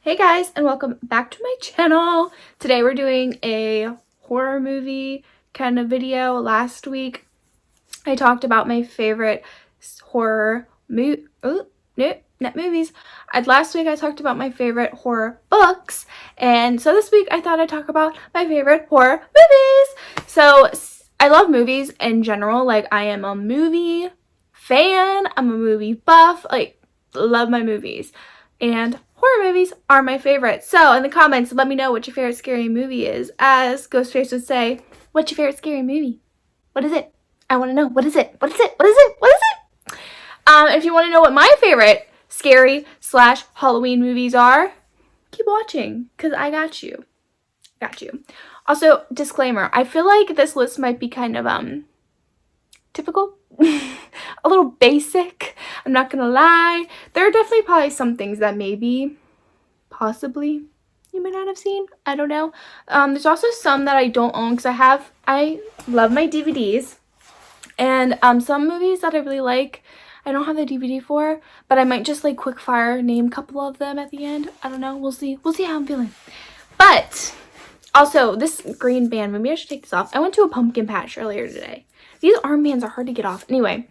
Hey guys, and welcome back to my channel. Today we're doing a horror movie kind of video. Last week I talked about my favorite horror movies. Last week I talked about my favorite horror books, and so this week I thought I'd talk about my favorite horror movies. So I love movies in general. Like, I am a movie fan, I'm a movie buff, like, love my movies. And horror movies are my favorite. So in the comments, let me know what your favorite scary movie is. As Ghostface would say, what's your favorite scary movie? What is it? I want to know. What is it? What is it? What is it? What is it? If you want to know what my favorite scary / Halloween movies are, keep watching, because I got you. Got you. Also, disclaimer, I feel like this list might be kind of typical. A little basic, I'm not gonna lie. There are definitely probably some things that maybe possibly you may not have seen. I don't know. There's also some that I don't own because I love my DVDs, and some movies that I really like I don't have the DVD for, but I might just like quick fire name a couple of them at the end. I don't know. We'll see how I'm feeling. But also, this green band, maybe I should take this off. I went to a pumpkin patch earlier today. These armbands are hard to get off. Anyway,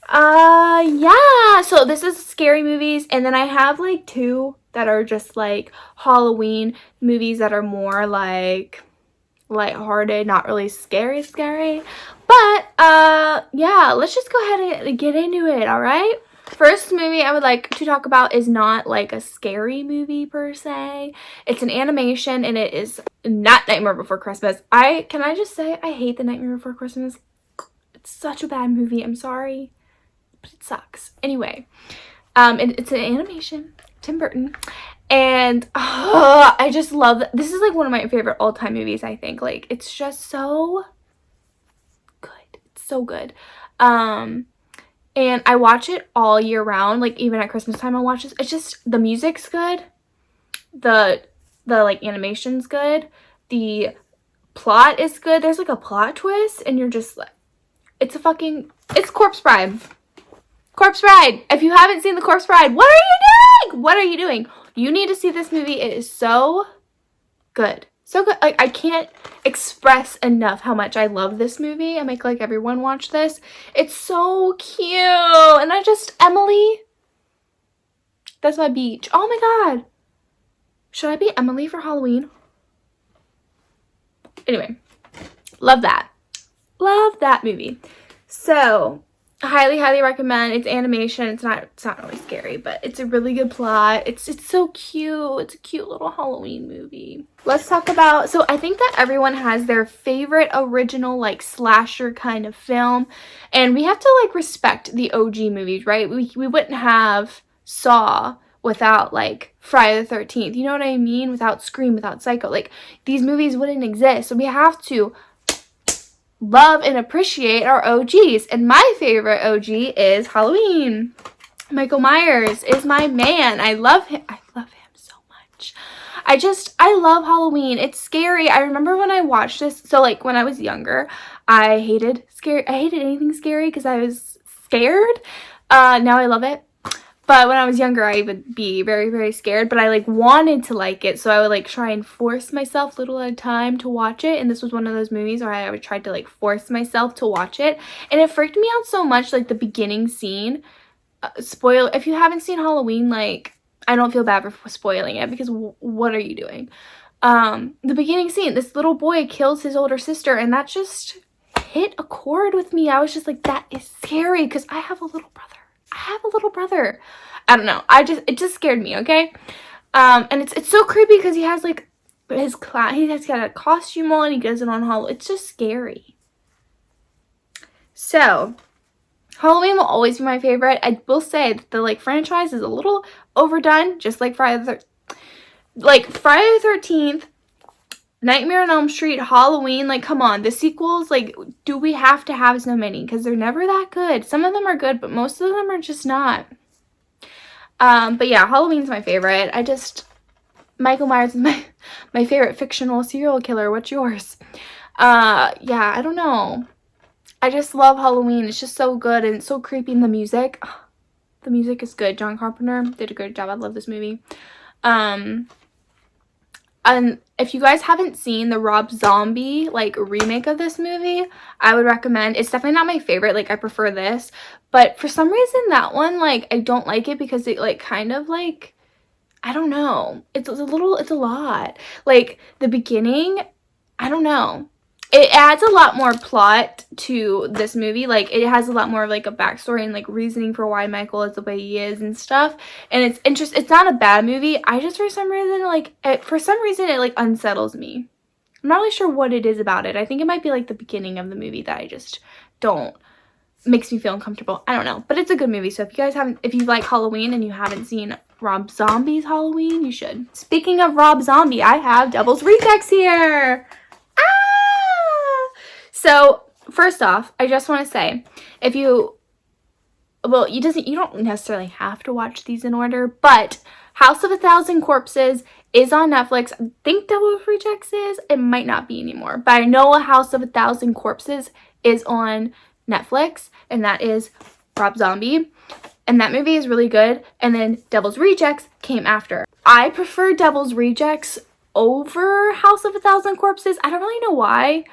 yeah, so this is scary movies, and then I have like two that are just like Halloween movies that are more like lighthearted, not really scary. But yeah, let's just go ahead and get into it. All right, first movie I would like to talk about is not like a scary movie per se. It's an animation, and it is not Nightmare Before Christmas. Can I just say I hate the Nightmare Before Christmas. It's such a bad movie. I'm sorry, but it sucks. Anyway, it's an animation, Tim Burton, and I just love that. This is like one of my favorite all-time movies, I think. Like, it's just so good. It's so good. And I watch it all year round. Like, even at Christmas time I watch this. It's just, the music's good, the like animation's good, the plot is good. There's like a plot twist, and you're just like, it's Corpse Bride. Corpse Bride. If you haven't seen the Corpse Bride, what are you doing? What are you doing? You need to see this movie. It is so good. So good. Like, I can't express enough how much I love this movie. I make like everyone watch this. It's so cute. And Emily, that's my beach. Oh my God. Should I be Emily for Halloween? Anyway, love that. Love that movie. So, highly recommend. It's animation. It's not really scary, but it's a really good plot. It's so cute. It's a cute little Halloween movie. Let's talk about, so I think that everyone has their favorite original like slasher kind of film, and we have to like respect the OG movies, right? We wouldn't have Saw without like Friday the 13th. You know what I mean? Without Scream, without Psycho. Like, these movies wouldn't exist. So we have to love and appreciate our OGs, and my favorite OG is Halloween. Michael Myers is my man. I love him so much. I love Halloween. It's scary. I remember when I watched this, so like when I was younger, I hated anything scary because I was scared. Now I love it. But when I was younger, I would be very scared, but I like wanted to like it, so I would like try and force myself little at a time to watch it. And this was one of those movies where I would try to like force myself to watch it, and it freaked me out so much. Like, the beginning scene, spoil if you haven't seen Halloween, like, I don't feel bad for spoiling it, because what are you doing? The beginning scene, this little boy kills his older sister, and that just hit a chord with me. I was just like, that is scary, because I have a little brother. I don't know. It just scared me, okay? And it's so creepy because he has like his clown. He has got a costume on. He does it on Halloween. It's just scary. So, Halloween will always be my favorite. I will say that the like franchise is a little overdone, just like Friday the 13th, Nightmare on Elm Street, Halloween. Like, come on, the sequels, like, do we have to have so many? Because they're never that good. Some of them are good, but most of them are just not. But yeah, Halloween's my favorite. Michael Myers is my favorite fictional serial killer. What's yours? Yeah, I don't know. I just love Halloween. It's just so good and so creepy. And the music is good. John Carpenter did a good job. I love this movie. And if you guys haven't seen the Rob Zombie like remake of this movie, I would recommend. It's definitely not my favorite. Like, I prefer this, but for some reason that one, like, I don't like it because it like kind of like, I don't know, it's a lot. Like, the beginning, I don't know, it adds a lot more plot to this movie. Like, it has a lot more of like a backstory and like reasoning for why Michael is the way he is and stuff. And it's interesting. It's not a bad movie. I just, for some reason, like, it like unsettles me. I'm not really sure what it is about it. I think it might be like the beginning of the movie that I just don't, makes me feel uncomfortable. I don't know, but it's a good movie. So if you like Halloween and you haven't seen Rob Zombie's Halloween, you should. Speaking of Rob Zombie, I have Devil's Rejects here. So first off, I just want to say, you don't necessarily have to watch these in order, but House of a Thousand Corpses is on Netflix. I think Devil's Rejects is. It might not be anymore, but I know A House of a Thousand Corpses is on Netflix, and that is Rob Zombie. And that movie is really good. And then Devil's Rejects came after. I prefer Devil's Rejects over House of a Thousand Corpses. I don't really know why.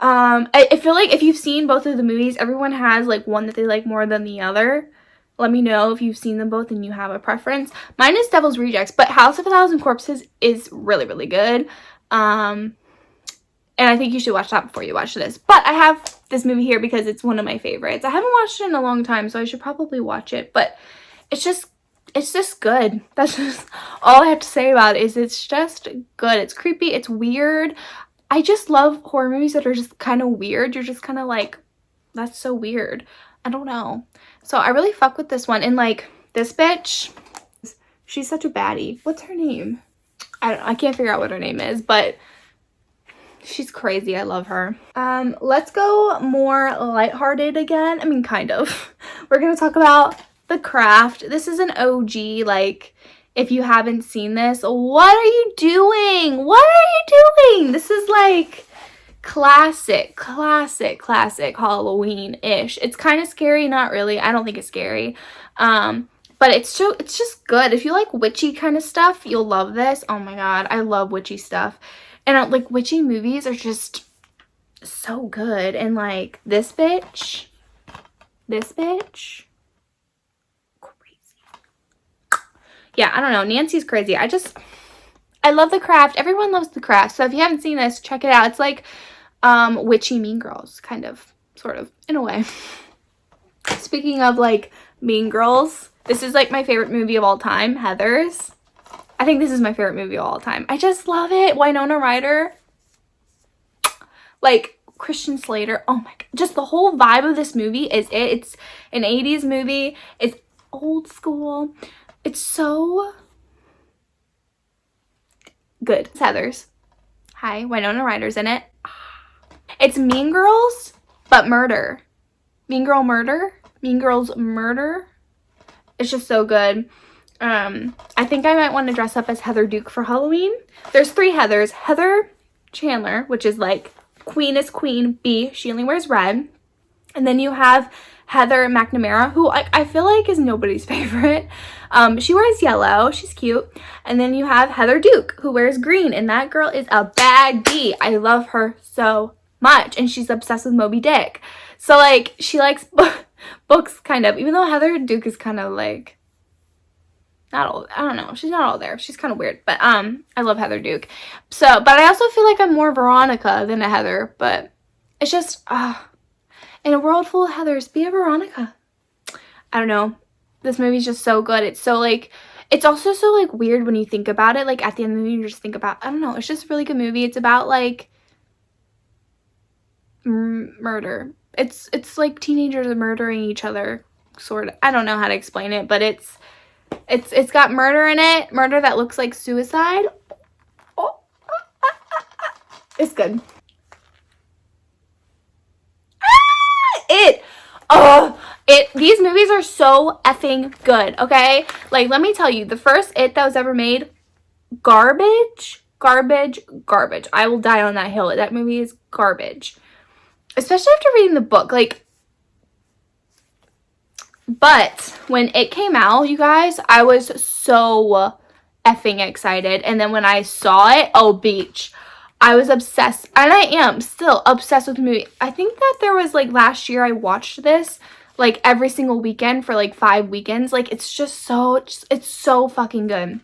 I feel like if you've seen both of the movies, everyone has like one that they like more than the other. Let me know if you've seen them both and you have a preference. Mine is Devil's Rejects, but House of a Thousand Corpses is really, really good. And I think you should watch that before you watch this. But I have this movie here because it's one of my favorites. I haven't watched it in a long time, so I should probably watch it. But it's just good. That's just all I have to say about it. It's just good. It's creepy. It's weird. I just love horror movies that are just kind of weird. You're just kind of like, that's so weird. I don't know. So I really fuck with this one. And like, this bitch, she's such a baddie. What's her name? I can't figure out what her name is, but she's crazy. I love her. Let's go more lighthearted again. I mean, kind of. We're gonna talk about The Craft. This is an OG. Like, if you haven't seen this, what are you doing? What are you doing? This is like classic Halloween-ish. It's kind of scary, not really. I don't think it's scary. But it's just good. If you like witchy kind of stuff, you'll love this. Oh my god, I love witchy stuff. And like, witchy movies are just so good. And like, this bitch, yeah, I don't know. Nancy's crazy. I love The Craft. Everyone loves The Craft. So if you haven't seen this, check it out. It's like witchy Mean Girls, kind of, sort of, in a way. Speaking of like Mean Girls, this is like my favorite movie of all time, Heathers. I think this is my favorite movie of all time. I just love it. Winona Ryder. Like, Christian Slater. Oh my god. Just the whole vibe of this movie is it. It's an 80s movie. It's old school. It's so good. It's Heathers. Hi, Winona Ryder's in it. It's Mean Girls, but murder. Mean Girls Murder. It's just so good. I think I might want to dress up as Heather Duke for Halloween. There's 3 Heathers. Heather Chandler, which is like Queen is Queen B. She only wears red. And then you have Heather McNamara, who I feel like is nobody's favorite. She wears yellow. She's cute. And then you have Heather Duke, who wears green. And that girl is a baddie. I love her so much. And she's obsessed with Moby Dick. So, like, she likes books, kind of. Even though Heather Duke is kind of, like, not all, I don't know. She's not all there. She's kind of weird. But, I love Heather Duke. So, but I also feel like I'm more Veronica than a Heather. But it's just, in a world full of Heathers, be a Veronica. I don't know. This movie's just so good. It's so, like, it's also so, like, weird when you think about it. Like, at the end of the movie, you just think about, I don't know. It's just a really good movie. It's about, like, murder. It's like teenagers are murdering each other, sort of. I don't know how to explain it, but it's got murder in it. Murder that looks like suicide. It's good. These movies are so effing good, okay? Like, let me tell you, the first It that was ever made, garbage. I will die on that hill. That movie is garbage. Especially after reading the book, like, but when it came out, you guys, I was so effing excited. And then when I saw it, oh, beach. I was obsessed, and I am still obsessed with the movie. I think that there was, like, last year I watched this, like, every single weekend for, like, 5 weekends. Like, it's just so, it's so fucking good.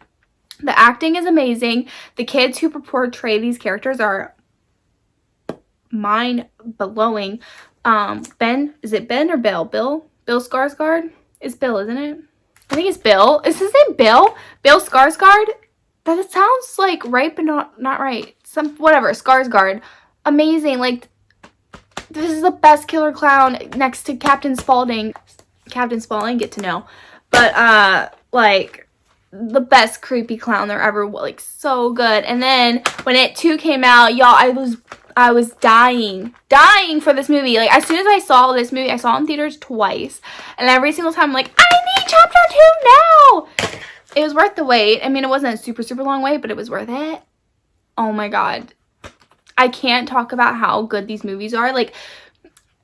The acting is amazing. The kids who portray these characters are mind-blowing. Ben, is it Ben or Bill? Bill Skarsgård? It's Bill, isn't it? I think it's Bill. Is his name Bill? Bill Skarsgård? That sounds like right, but not right. Whatever, Skarsgård. Amazing. Like, this is the best killer clown next to Captain Spaulding. Captain Spaulding, get to know. But, like, the best creepy clown there ever. Like, so good. And then, when It 2 came out, y'all, I was dying for this movie. Like, as soon as I saw this movie, I saw it in theaters twice. And every single time, I'm like, I need chapter 2 now! It was worth the wait. I mean, it wasn't a super, super long wait, but it was worth it. Oh my god. I can't talk about how good these movies are. Like,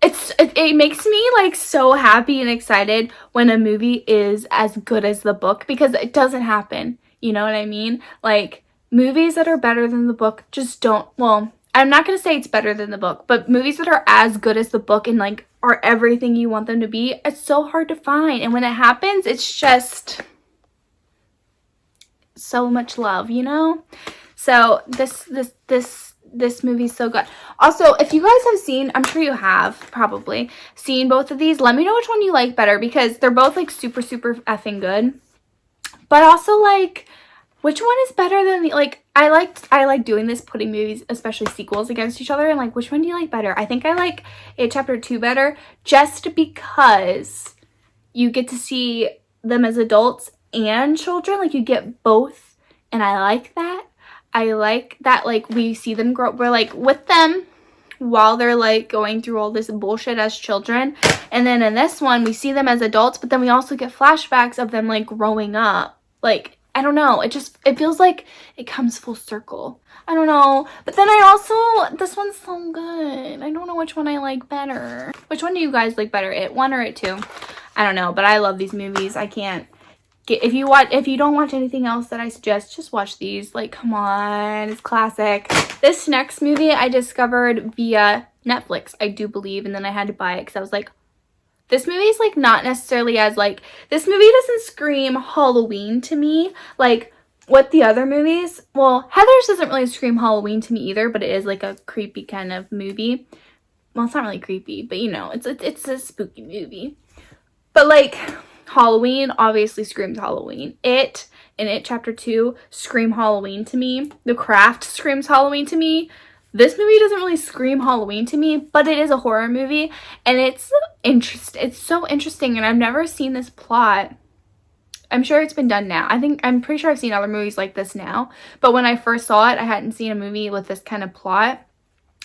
it makes me, like, so happy and excited when a movie is as good as the book, because it doesn't happen. You know what I mean? Like, movies that are better than the book just don't, well, I'm not going to say it's better than the book, but movies that are as good as the book and, like, are everything you want them to be, it's so hard to find. And when it happens, it's just so much love, you know? So this movie's so good. Also, if you guys have seen, I'm sure you have probably seen both of these, let me know which one you like better, because they're both, like, super, super effing good. But also, like, which one is better than the, like, I like doing this, putting movies, especially sequels, against each other, and, like, which one do you like better? I think I like It Chapter 2 better, just because you get to see them as adults and children. Like, you get both. And I like that. I like that, like, we see them grow. We're, like, with them while they're, like, going through all this bullshit as children. And then in this one, we see them as adults, but then we also get flashbacks of them, like, growing up. Like, I don't know. It feels like it comes full circle. I don't know. But then this one's so good. I don't know which one I like better. Which one do you guys like better? It 1 or It 2? I don't know, but I love these movies. I can't. If you don't watch anything else that I suggest, just watch these. Like, come on, it's classic. This next movie I discovered via Netflix, I do believe, and then I had to buy it because I was like, this movie is, like, not necessarily as, like, this movie doesn't scream Halloween to me like what the other movies. Well, Heathers doesn't really scream Halloween to me either, but it is, like, a creepy kind of movie. Well, it's not really creepy, but, you know, it's a spooky movie. But, like, Halloween obviously screams Halloween. It and It Chapter 2 scream Halloween to me. The Craft screams Halloween to me. This movie doesn't really scream Halloween to me, but it is a horror movie, and it's so interesting, and I've never seen this plot. I'm sure it's been done now. I'm pretty sure I've seen other movies like this now, but when I first saw it, I hadn't seen a movie with this kind of plot,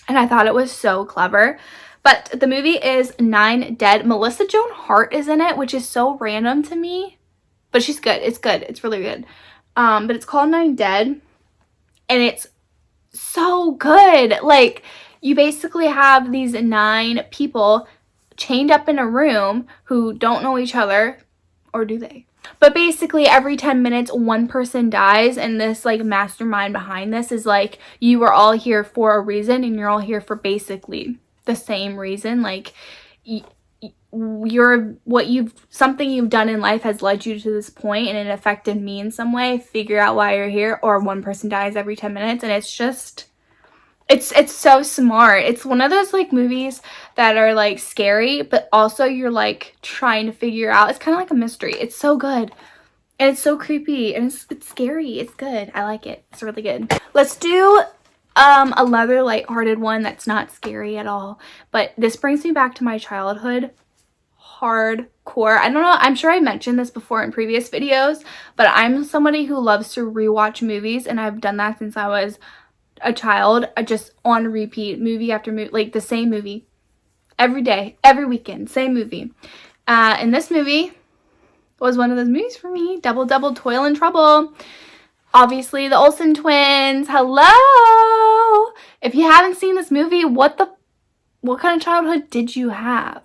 and I thought it was so clever. But the movie is 9 Dead. Melissa Joan Hart is in it, which is so random to me. But she's good. It's good. It's really good. But it's called 9 Dead. And it's so good. Like, you basically have these 9 people chained up in a room who don't know each other. Or do they? But basically, every 10 minutes, one person dies. And this, like, mastermind behind this is like, you are all here for a reason. And you're all here for basically the same reason. Like, something you've done in life has led you to this point, and it affected me in some way. Figure out why you're here. Or one person dies every 10 minutes, and it's just, it's so smart. It's one of those, like, movies that are, like, scary, but also you're, like, trying to figure out. It's kind of like a mystery. It's so good. And it's so creepy, and it's scary. It's good. I like it. It's really good. Let's do another lighthearted one that's not scary at all, but this brings me back to my childhood hardcore. I don't know, I'm sure I mentioned this before in previous videos, but I'm somebody who loves to rewatch movies, and I've done that since I was a child. Just on repeat, movie after movie, like the same movie every day, every weekend, same movie. And this movie was one of those movies for me. Double Toil and Trouble. Obviously, the Olsen twins. Hello! If you haven't seen this movie, what kind of childhood did you have?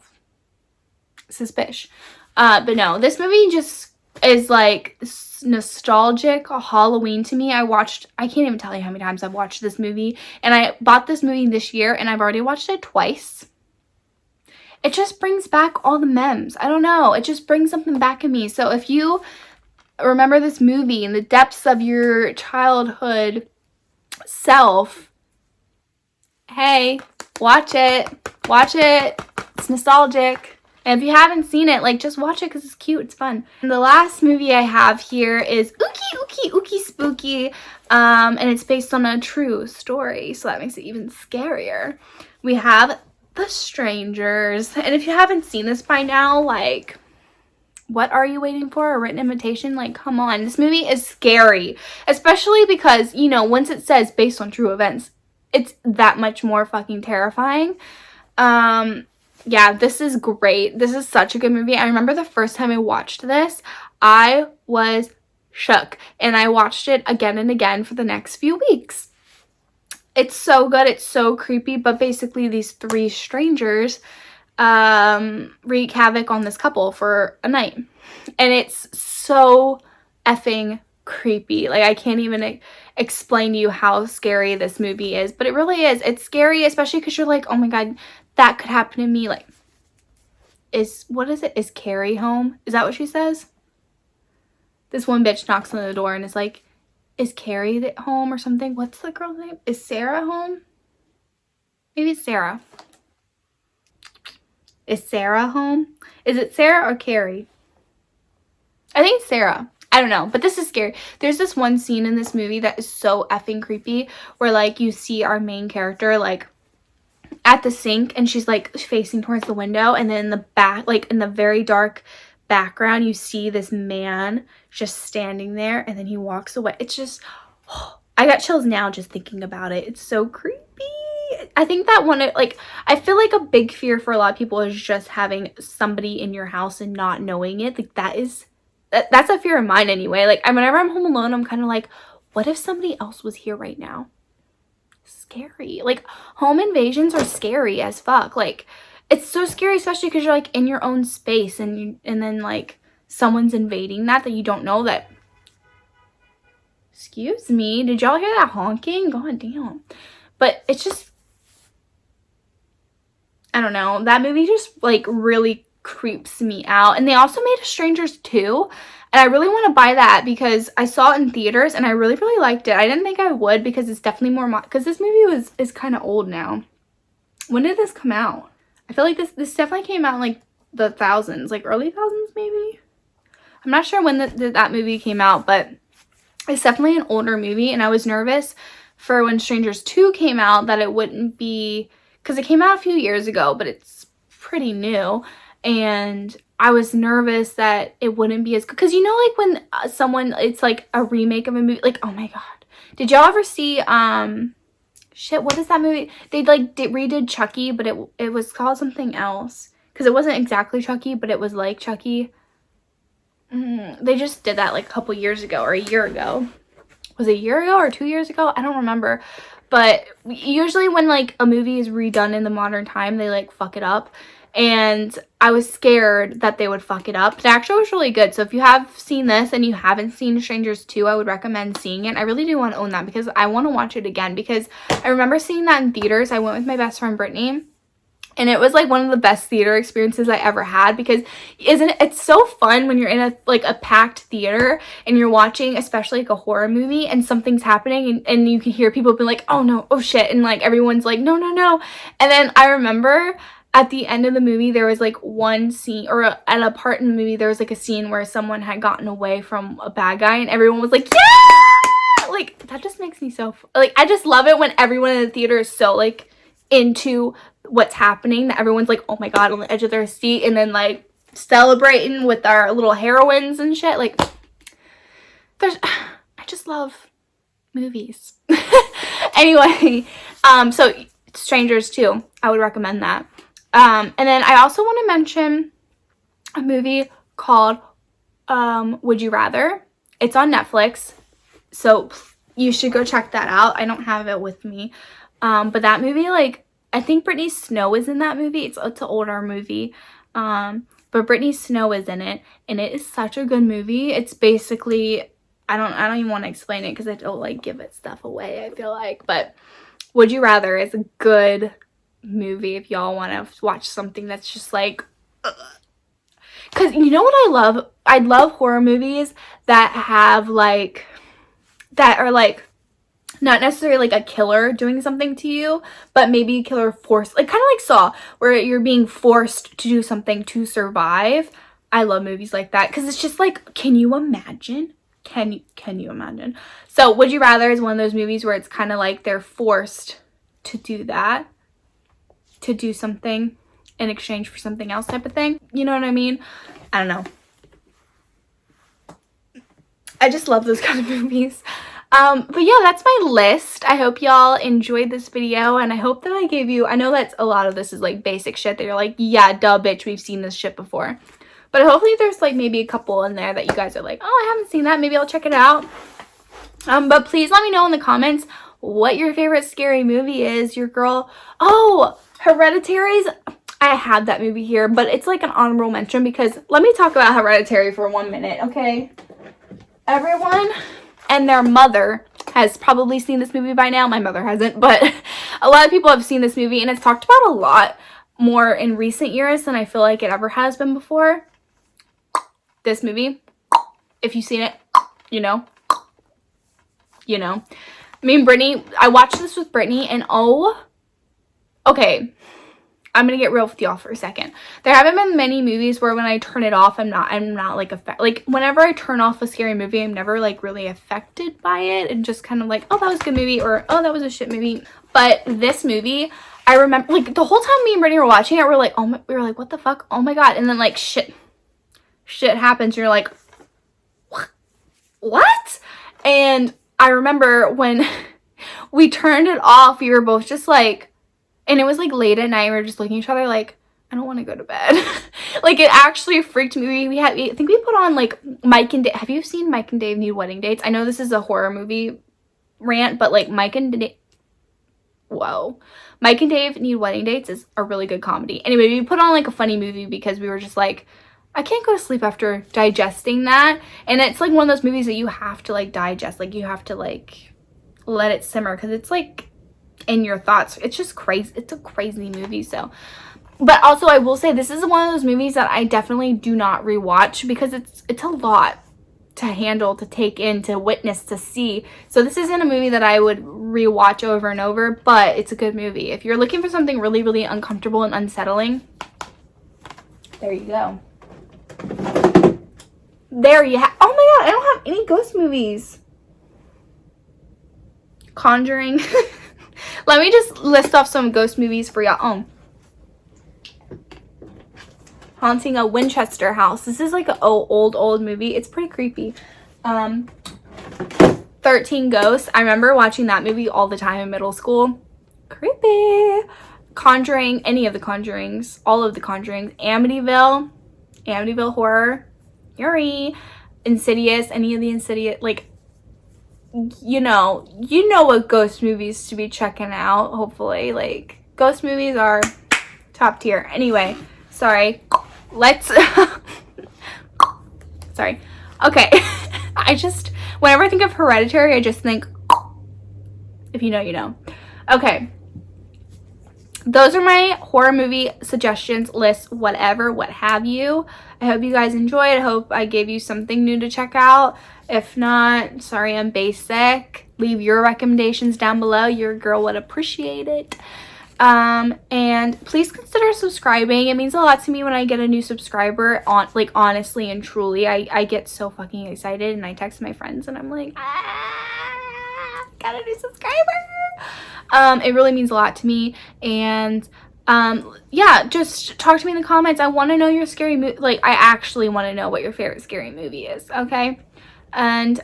Suspicious. But no, this movie just is, like, nostalgic Halloween to me. I can't even tell you how many times I've watched this movie, and I bought this movie this year and I've already watched it twice. It just brings back all the memes. I don't know. It just brings something back in me. So if you remember this movie in the depths of your childhood self, hey, watch it. Watch it. It's nostalgic. And if you haven't seen it, like, just watch it because it's cute. It's fun. And the last movie I have here is Ookie Spooky. And it's based on a true story. So that makes it even scarier. We have The Strangers. And if you haven't seen this by now, like, what are you waiting for? A written invitation? Like, come on. This movie is scary. Especially because, you know, once it says based on true events, it's that much more fucking terrifying. Yeah, this is great. This is such a good movie. I remember the first time I watched this, I was shook. And I watched it again and again for the next few weeks. It's so good. It's so creepy. But basically, these three strangers wreak havoc on this couple for a night. And it's so effing creepy. Like, I can't even explain to you how scary this movie is. But it really is. It's scary, especially because you're like, oh my God, that could happen to me. Like, is Carrie home? Is that what she says? This one bitch knocks on the door and is like, is Carrie home or something? What's the girl's name? Is Sarah home? Maybe it's Sarah. Is Sarah home? Is it Sarah or Carrie? I think it's Sarah. I don't know, but this is scary. There's this one scene in this movie that is so effing creepy where, like, you see our main character, like, at the sink and she's, like, facing towards the window, and then in the back, like, in the very dark background, you see this man just standing there, and then he walks away. It's just, I got chills now just thinking about it. It's so creepy. I think that one, like, I feel like a big fear for a lot of people is just having somebody in your house and not knowing it. Like, that's a fear of mine anyway. Like, whenever I'm home alone, I'm kind of like, what if somebody else was here right now? Scary. Like, home invasions are scary as fuck. Like, it's so scary, especially because you're, like, in your own space, and then, like, someone's invading that you don't know that. Excuse me, did y'all hear that honking? God damn. But it's just, I don't know, that movie just, like, really creeps me out. And they also made a Strangers 2, and I really want to buy that because I saw it in theaters and I really, really liked it. I didn't think I would because it's definitely more, because this movie is kind of old now. When did this come out? I feel like this definitely came out in, like, the thousands, like early thousands maybe. I'm not sure when that movie came out, but it's definitely an older movie, and I was nervous for when Strangers 2 came out that it wouldn't be, because it came out a few years ago, but it's pretty new, and I was nervous that it wouldn't be as good, because, you know, like, when it's like a remake of a movie, like, oh my God, did y'all ever see, shit, what is that movie? They, like, redid Chucky, but it was called something else, because it wasn't exactly Chucky, but it was like Chucky. They just did that, like, a couple years ago, or a year ago. Was it a year ago or 2 years ago? I don't remember. But usually when, like, a movie is redone in the modern time, they, like, fuck it up. And I was scared that they would fuck it up. It actually was really good. So if you have seen this and you haven't seen Strangers 2, I would recommend seeing it. I really do want to own that because I want to watch it again. Because I remember seeing that in theaters. I went with my best friend, Brittany. And it was, like, one of the best theater experiences I ever had, because it's so fun when you're in a packed theater and you're watching, especially, like, a horror movie, and something's happening and you can hear people be like, oh no, oh shit, and, like, everyone's like, no, no, no. And then I remember at the end of the movie, there was, like, one scene, or at a part in the movie, there was, like, a scene where someone had gotten away from a bad guy and everyone was like, yeah! Like, that just makes me so, like, I just love it when everyone in the theater is so, like, into what's happening that everyone's like, oh my God, on the edge of their seat, and then, like, celebrating with our little heroines and shit. Like, I just love movies. Anyway, so Strangers 2, I would recommend that. And then I also want to mention a movie called Would You Rather. It's on Netflix, so you should go check that out. I don't have it with me. But that movie, like, I think Brittany Snow is in that movie. It's an older movie. And but Brittany Snow is in it, and it is such a good movie. It's basically, I don't even want to explain it because I don't like give it stuff away, I feel like, but Would You Rather is a good movie if y'all want to watch something that's just like, because you know what I love? I love horror movies that have like, that are like not necessarily like a killer doing something to you, but maybe a killer forced, like kind of like Saw, where you're being forced to do something to survive. I love movies like that because it's just like, can you imagine? Can you imagine? So Would You Rather is one of those movies where it's kind of like they're forced to do that, to do something in exchange for something else type of thing. You know what I mean? I don't know. I just love those kind of movies. But yeah, that's my list. I hope y'all enjoyed this video, and I hope that I gave you, I know that a lot of this is like basic shit that you're like, yeah, duh, bitch, we've seen this shit before. But hopefully there's like maybe a couple in there that you guys are like, oh, I haven't seen that. Maybe I'll check it out. But please let me know in the comments what your favorite scary movie is. Your girl, oh, Hereditary's, I had that movie here, but it's like an honorable mention because let me talk about Hereditary for 1 minute, okay? Everyone and their mother has probably seen this movie by now. My mother hasn't, but a lot of people have seen this movie, and it's talked about a lot more in recent years than I feel like it ever has been before. This movie, if you've seen it, you know. Me and Brittany, I watched this with Brittany, and oh, okay, I'm gonna get real with y'all for a second. There haven't been many movies where when I turn it off, I'm not like like whenever I turn off a scary movie, I'm never like really affected by it, and just kind of like, oh, that was a good movie, or oh, that was a shit movie. But this movie, I remember like the whole time me and Brittany were watching it, we were like, what the fuck? Oh my god. And then like shit happens, and you're like, what? And I remember when we turned it off, we were both just like, and it was like late at night, we were just looking at each other like, I don't want to go to bed. Like it actually freaked me. I think we put on like Mike and Dave. Have you seen Mike and Dave Need Wedding Dates? I know this is a horror movie rant, but like Mike and Dave Need Wedding Dates is a really good comedy. Anyway, we put on like a funny movie because we were just like, I can't go to sleep after digesting that. And it's like one of those movies that you have to like digest. Like you have to like let it simmer because it's like in your thoughts. It's just crazy. It's a crazy movie. So, but also I will say this is one of those movies that I definitely do not rewatch because it's a lot to handle, to take in, to witness, to see. So this isn't a movie that I would rewatch over and over, but it's a good movie. If you're looking for something really, really uncomfortable and unsettling, there you go. There you have. Oh my god, I don't have any ghost movies. Conjuring. Let me just list off some ghost movies for y'all. Oh. Haunting a Winchester House. This is like an old movie. It's pretty creepy. 13 Ghosts. I remember watching that movie all the time in middle school. Creepy. Conjuring. Any of the Conjurings. All of the Conjurings. Amityville Horror. Yuri. Insidious. Any of the Insidious. Like, you know what ghost movies to be checking out, hopefully. Like, ghost movies are top tier. Anyway, sorry. Sorry. Okay. Whenever I think of Hereditary, I just think, if you know, you know. Okay. Those are my horror movie suggestions, lists, whatever, what have you. I hope you guys enjoyed. I hope I gave you something new to check out. If not, sorry, I'm basic. Leave your recommendations down below. Your girl would appreciate it. And please consider subscribing. It means a lot to me when I get a new subscriber. Honestly and truly, I get so fucking excited, and I text my friends and I'm like, got a new subscriber. It really means a lot to me. And yeah, just talk to me in the comments. I want to know your scary movie. Like, I actually want to know what your favorite scary movie is. Okay. And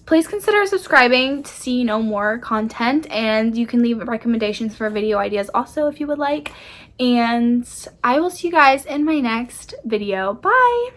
please consider subscribing to see more content, and you can leave recommendations for video ideas also if you would like. And I will see you guys in my next video. Bye.